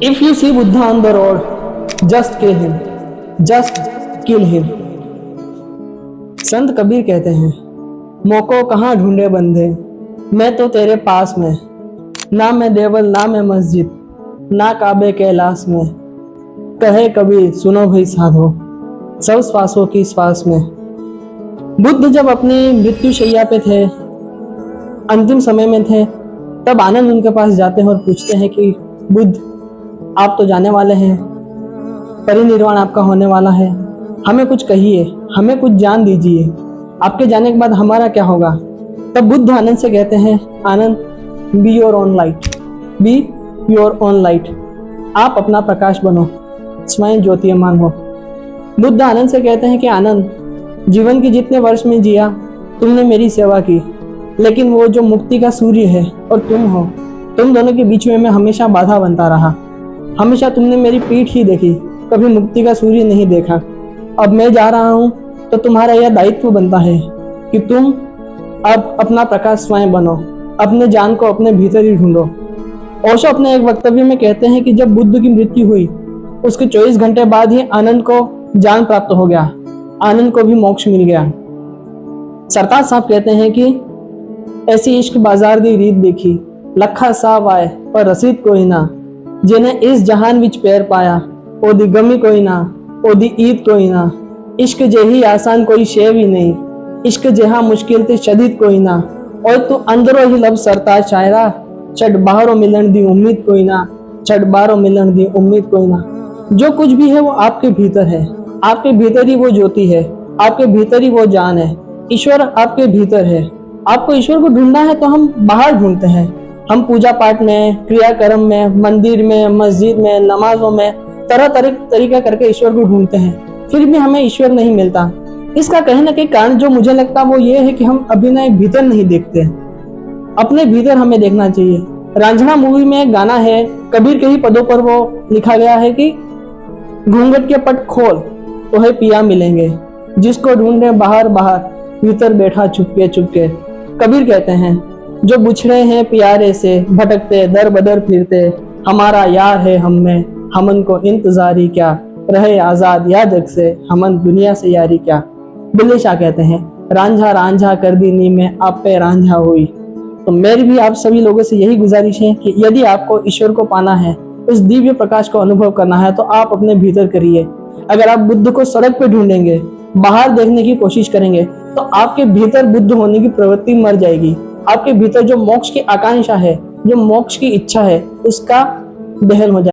If you see Buddha on the road, just kill him. Just kill him. संत कबीर कहते हैं, मौको कहाँ ढूंढे बंधे, मैं तो तेरे पास में, ना मैं देवल ना मैं मस्जिद, ना काबे कैलाश में। कहे कबीर सुनो भाई साधो, सब श्वासों की श्वास में। बुद्ध जब अपनी मृत्यु शैया पे थे, अंतिम समय में थे, तब आनंद उनके पास जाते हैं और पूछते हैं कि बुद्ध, आप तो जाने वाले हैं, परिनिर्वाण आपका होने वाला है, हमें कुछ कहिए, हमें कुछ जान दीजिए, आपके जाने के बाद हमारा क्या होगा। तब बुद्ध आनंद से कहते हैं, Anand, be your own light, be your own light, आप अपना प्रकाश बनो, स्वयं ज्योतिर्मान हो। बुद्ध आनंद से कहते हैं कि आनंद, जीवन के जितने वर्ष में जिया तुमने मेरी सेवा की, लेकिन वो जो मुक्ति का सूर्य है और तुम हो, तुम दोनों के बीच में मैं हमेशा बाधा बनता रहा। हमेशा तुमने मेरी पीठ ही देखी, कभी मुक्ति का सूर्य नहीं देखा। अब मैं जा रहा हूँ तो तुम्हारा यह दायित्व बनता है कि तुम अब अपना प्रकाश स्वयं बनो, अपने जान को अपने भीतर ही ढूंढो। ओशो अपने एक वक्तव्य में कहते हैं कि जब बुद्ध की मृत्यु हुई उसके 24 घंटे बाद ही आनंद को ज्ञान प्राप्त हो गया, आनंद को भी मोक्ष मिल गया। सरताज साहब कहते हैं कि ऐसी इश्क बाजार दी रीत देखी, लखा साहब आए पर रसीद कोई ना, जिन्हें इस जहान विच पैर पाया, ओदी गमी कोई ना, ओदी ईद कोई ना। इश्क जेही आसान कोई शे भी नहीं, इश्क जेहा मुश्किल ते शदीद कोई ना। और तू अंदरों ही लब सरताज शायरा, छड़ बाहरों मिलन दी उम्मीद कोई ना, छड़ बाहरों मिलन दी उम्मीद कोई ना। जो कुछ भी है वो आपके भीतर है, आपके भीतर ही वो ज्योति है, आपके भीतर ही वो जान है। ईश्वर आपके भीतर है। आपको ईश्वर को ढूंढना है तो हम बाहर ढूंढते हैं, हम पूजा पाठ में, क्रियाक्रम में, मंदिर में, मस्जिद में, नमाजों में तरह तरीका करके ईश्वर को ढूंढते हैं, फिर भी हमें ईश्वर नहीं मिलता। इसका कहीं ना कहीं कारण जो मुझे लगता है वो ये है कि हम अभिनय भीतर नहीं देखते, अपने भीतर हमें देखना चाहिए। रांझना मूवी में एक गाना है, कबीर के ही पदों पर वो लिखा गया है कि घूंघट के पट खोल तो है पिया मिलेंगे, जिसको ढूंढे बाहर बाहर, भीतर बैठा चुपके चुपके। कबीर कहते हैं, जो बुछड़े हैं प्यारे से, भटकते दर बदर फिरते, हमारा यार है हम में, हमन को इंतजारी क्या, रहे आजाद याद से, हमन दुनिया से यारी क्या। बुल्ले शाह कहते हैं, रांझा रांझा कर दी नी में, आप पे रांझा हुई। तो मेरी भी आप सभी लोगों से यही गुजारिश है कि यदि आपको ईश्वर को पाना है, उस दिव्य प्रकाश को अनुभव करना है, तो आप अपने भीतर करिए। अगर आप बुद्ध को सड़क पे ढूंढेंगे, बाहर देखने की कोशिश करेंगे, तो आपके भीतर बुद्ध होने की प्रवृत्ति मर जाएगी। आपके भीतर जो मोक्ष की आकांक्षा है, जो मोक्ष की इच्छा है, उसका दहन हो जाएगा।